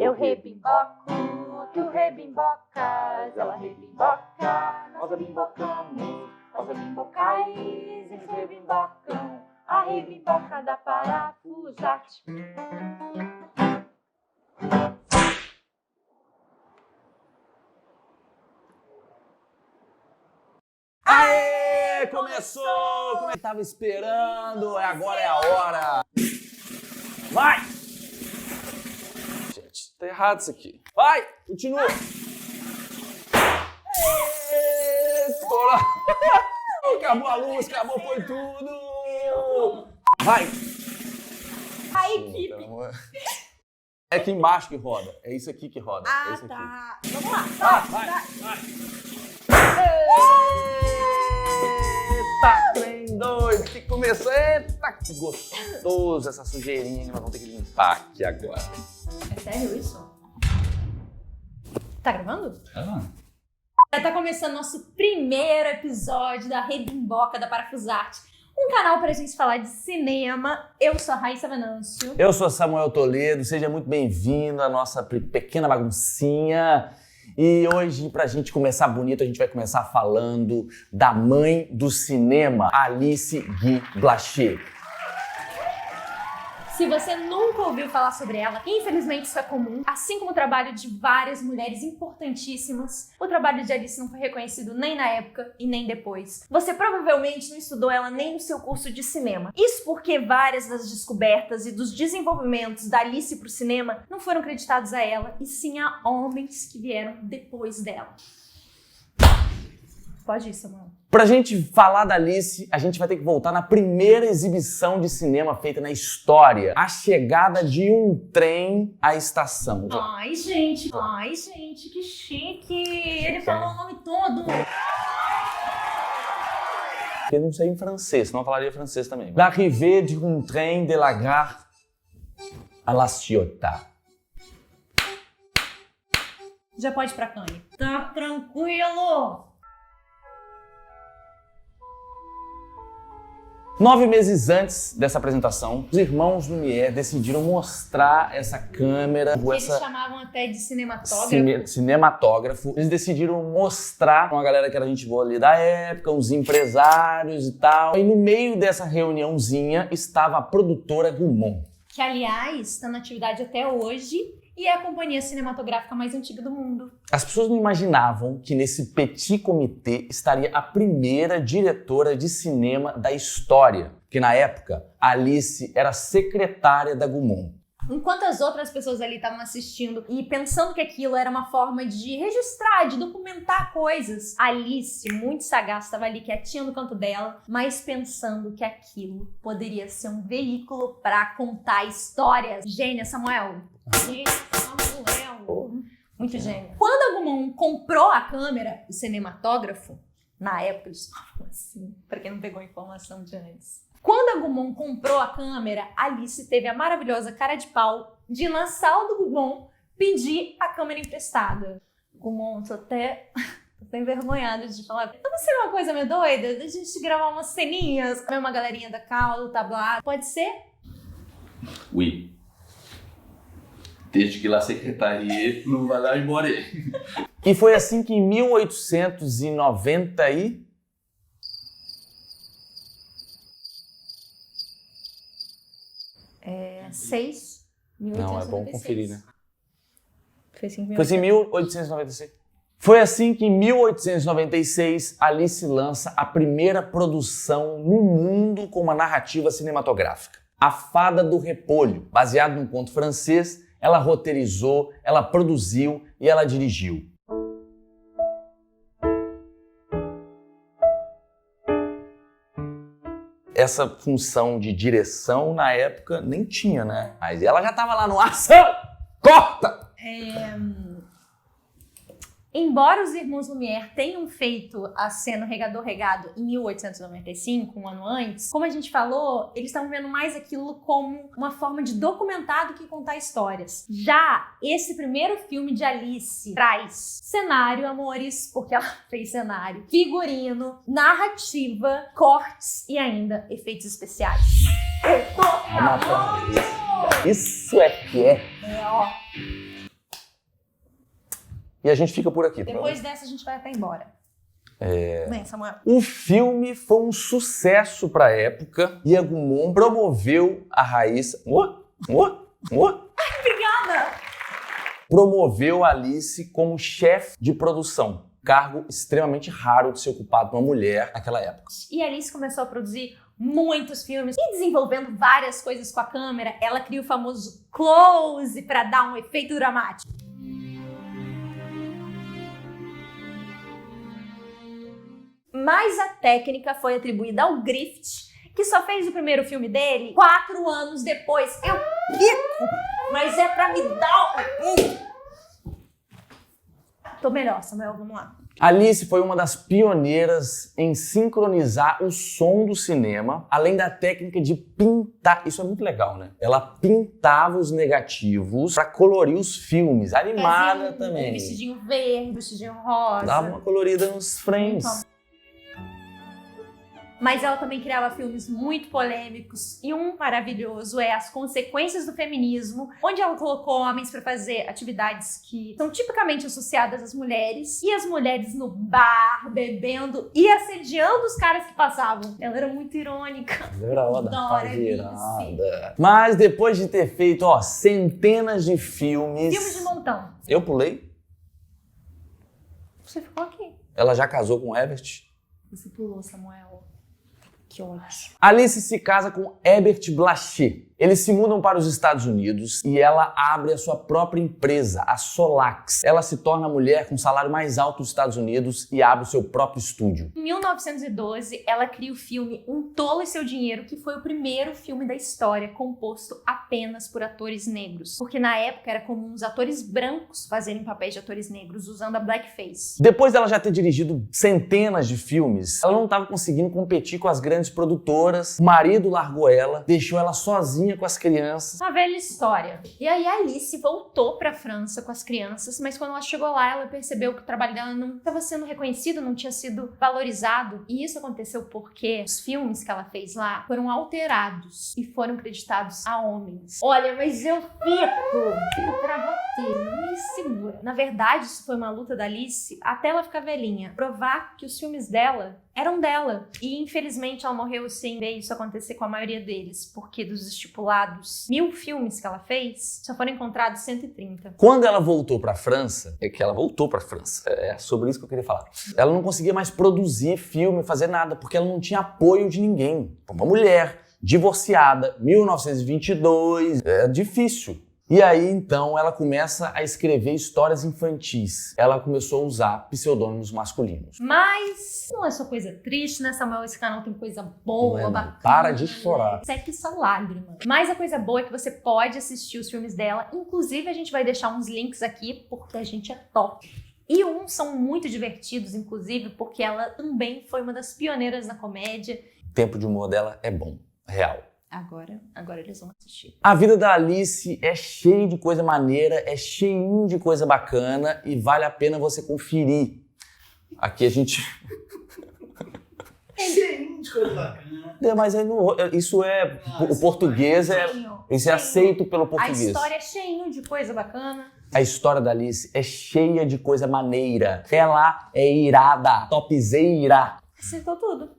Eu rebimboco, tu rebembocas, ela rebimboca, nós rebimbocamos, nós rebimbocais, eles rebimbocam, a rebimboca da Parafusate. Aê! Começou! Como eu tava esperando, agora é a hora! Vai! Gente, tá errado isso aqui. Vai! Continua! Estoura! Acabou a luz, acabou, foi tudo! Vai! A equipe! É aqui embaixo que roda, é isso aqui que roda. Ah, é isso aqui. tá. Vamos lá. Vai! Eita, trem doido, que começou. Eita, que gostoso essa sujeirinha que nós vamos ter que limpar aqui agora. É sério isso? Tá gravando? Ah. Tá começando nosso primeiro episódio da Rebimboca da Parafusate, um canal pra gente falar de cinema. Eu sou a Raíssa Venâncio. Eu sou Samuel Toledo, seja muito bem-vindo à nossa pequena baguncinha. E hoje, pra gente começar bonito, a gente vai começar falando da mãe do cinema, Alice Guy Blaché. Se você nunca ouviu falar sobre ela, infelizmente isso é comum, assim como o trabalho de várias mulheres importantíssimas. O trabalho de Alice não foi reconhecido nem na época e nem depois. Você provavelmente não estudou ela nem no seu curso de cinema. Isso porque várias das descobertas e dos desenvolvimentos da Alice pro cinema não foram creditados a ela, e sim a homens que vieram depois dela. Pode ir, Samuel. Pra gente falar da Alice, a gente vai ter que voltar na primeira exibição de cinema feita na história. A chegada de um trem à estação. Ai, gente, que chique. Ele falou o nome todo. Eu não sei em francês, senão eu falaria francês também. L'arrivée d'un train de la gare à la Ciotat. Já pode ir pra Cannes. Tá tranquilo. 9 meses antes dessa apresentação, os irmãos Lumière decidiram mostrar essa câmera. Eles chamavam até de cinematógrafo. Cinematógrafo. Eles decidiram mostrar com a galera que era gente boa ali da época, uns empresários e tal. E no meio dessa reuniãozinha estava a produtora Gaumont. Que, aliás, está na atividade até hoje e é a companhia cinematográfica mais antiga do mundo. As pessoas não imaginavam que nesse petit comitê estaria a primeira diretora de cinema da história. Porque na época, a Alice era secretária da Gaumont. Enquanto as outras pessoas ali estavam assistindo e pensando que aquilo era uma forma de registrar, de documentar coisas, a Alice, muito sagaz, estava ali quietinha no canto dela, mas pensando que aquilo poderia ser um veículo para contar histórias. Gênia, Samuel. Muito gênio. Quando a Gaumont comprou a câmera, o cinematógrafo, na época eles falavam assim, pra quem não pegou a informação de antes. Quando a Gaumont comprou a câmera, Alice teve a maravilhosa cara de pau de ir na sala do Gaumont pedir a câmera emprestada. Gaumont, tô até envergonhada de falar. Vamos ser uma coisa meio doida? Da gente gravar umas ceninhas, comer uma galerinha da calda, tablado. Pode ser? Oui. Desde que la secretaria não vai lá embora. E foi assim que em 1890 e... Seis? Não, é bom conferir, né? Foi assim que Foi em 1896. Foi assim que em 1896 Alice lança a primeira produção no mundo com uma narrativa cinematográfica. A Fada do Repolho, baseado num conto francês. Ela roteirizou, ela produziu e ela dirigiu. Essa função de direção na época nem tinha, né? Mas ela já estava lá no ação! Corta! Embora os irmãos Lumière tenham feito a cena Regador Regado em 1895, um ano antes, como a gente falou, eles estavam vendo mais aquilo como uma forma de documentar do que contar histórias. Já esse primeiro filme de Alice traz cenário, amores, porque ela fez cenário, figurino, narrativa, cortes e ainda efeitos especiais. Isso é que é. Ó. E a gente fica por aqui. Depois dessa, a gente vai até embora. Vem, Samuel. O filme foi um sucesso para a época e a Gaumont promoveu a Raíssa... Obrigada! Promoveu a Alice como chefe de produção. Cargo extremamente raro de ser ocupado por uma mulher naquela época. E a Alice começou a produzir muitos filmes e desenvolvendo várias coisas com a câmera. Ela cria o famoso close para dar um efeito dramático. Mas a técnica foi atribuída ao Griffith, que só fez o primeiro filme dele 4 anos depois. Eu fico, mas é pra me dar Tô melhor, Samuel, vamos lá. Alice foi uma das pioneiras em sincronizar o som do cinema, além da técnica de pintar. Isso é muito legal, né? Ela pintava os negativos pra colorir os filmes. Animada também. Vestidinho verde, vestidinho rosa. Dava uma colorida nos frames. Mas ela também criava filmes muito polêmicos e um maravilhoso é As Consequências do Feminismo, onde ela colocou homens para fazer atividades que são tipicamente associadas às mulheres e as mulheres no bar, bebendo e assediando os caras que passavam. Ela era muito irônica. Adoro virada. Mas depois de ter feito, centenas de filmes... Filmes de montão. Eu pulei. Você ficou aqui. Ela já casou com Herbert? Você pulou, Samuel. Que ótimo. Alice se casa com Herbert Blaché. Eles se mudam para os Estados Unidos e ela abre a sua própria empresa, a Solax. Ela se torna a mulher com o salário mais alto dos Estados Unidos e abre o seu próprio estúdio. Em 1912, ela cria o filme Um Tolo e Seu Dinheiro, que foi o primeiro filme da história composto apenas por atores negros. Porque na época era comum os atores brancos fazerem papéis de atores negros usando a blackface. Depois dela já ter dirigido centenas de filmes, ela não estava conseguindo competir com as grandes produtoras. O marido largou ela, deixou ela sozinha com as crianças. Uma velha história. E aí a Alice voltou pra França com as crianças, mas quando ela chegou lá, ela percebeu que o trabalho dela não estava sendo reconhecido, não tinha sido valorizado. E isso aconteceu porque os filmes que ela fez lá foram alterados e foram creditados a homens. Olha, mas eu fico pra bater, não me segura. Na verdade, isso foi uma luta da Alice até ela ficar velhinha. Provar que os filmes dela eram dela. E infelizmente ela morreu sem ver isso acontecer com a maioria deles, porque dos estipulados 1000 filmes que ela fez, só foram encontrados 130. Quando ela voltou para a França, é sobre isso que eu queria falar. Ela não conseguia mais produzir filme, fazer nada, porque ela não tinha apoio de ninguém. Uma mulher divorciada, 1922, é difícil. E aí, então, ela começa a escrever histórias infantis. Ela começou a usar pseudônimos masculinos. Mas não é só coisa triste, né, Samuel? Esse canal tem coisa boa, Não é, bacana. para de chorar. Seque sua lágrima. Mas a coisa boa é que você pode assistir os filmes dela. Inclusive, a gente vai deixar uns links aqui, porque a gente é top. E uns são muito divertidos, inclusive, porque ela também foi uma das pioneiras na comédia. O tempo de humor dela é bom, real. Agora eles vão assistir. A vida da Alice é cheia de coisa maneira, é cheinho de coisa bacana e vale a pena você conferir. Aqui a gente... Cheirinho de coisa bacana. Mas aí isso é... O português é... Isso é aceito pelo A português. história é cheinho de coisa bacana. A história da Alice é cheia de coisa maneira. Ela é irada, topzeira. Acertou tudo.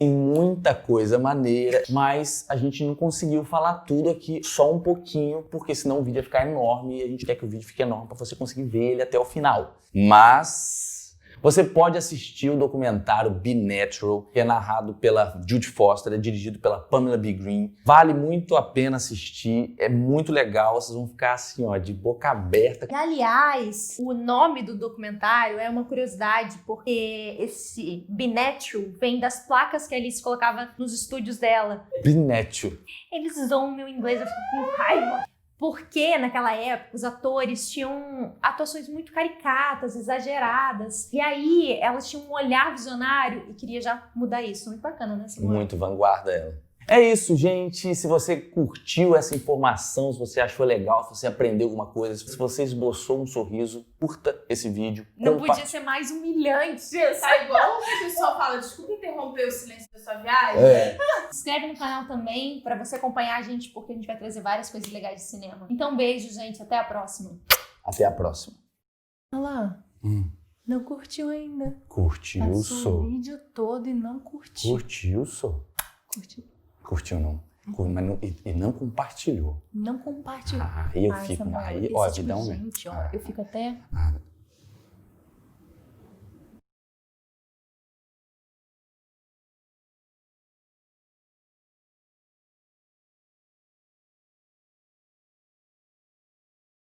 Em muita coisa maneira, mas a gente não conseguiu falar tudo aqui, só um pouquinho, porque senão o vídeo ia ficar enorme e a gente quer que o vídeo fique enorme para você conseguir ver ele até o final. Mas você pode assistir o documentário Be Natural, que é narrado pela Judy Foster, é dirigido pela Pamela B. Green. Vale muito a pena assistir, é muito legal, vocês vão ficar assim, de boca aberta. E, aliás, o nome do documentário é uma curiosidade, porque esse Be Natural vem das placas que a Alice colocava nos estúdios dela. Be Natural. Eles usam o meu inglês, eu fico com raiva. Porque naquela época os atores tinham atuações muito caricatas, exageradas. E aí elas tinham um olhar visionário e queria já mudar isso. Muito bacana, né, Simone? Muito vanguarda ela. É isso, gente. Se você curtiu essa informação, se você achou legal, se você aprendeu alguma coisa, se você esboçou um sorriso, curta esse vídeo. Não podia ser mais humilhante. Tá igual o que o pessoal fala, desculpa interromper o silêncio da sua viagem. Se inscreve no canal também pra você acompanhar a gente, porque a gente vai trazer várias coisas legais de cinema. Então, beijo, gente. Até a próxima. Até a próxima. Olha lá. Não curtiu ainda. Curtiu, Passou sou. o vídeo todo e não curtiu. Curtiu, sou. Curtiu. Curtiu, não. Mas não, e não compartilhou. Não compartilhou. Aí eu fico. Samuel, Aí, esse ó, tipo vidão, de né? gente, ó, eu fico até...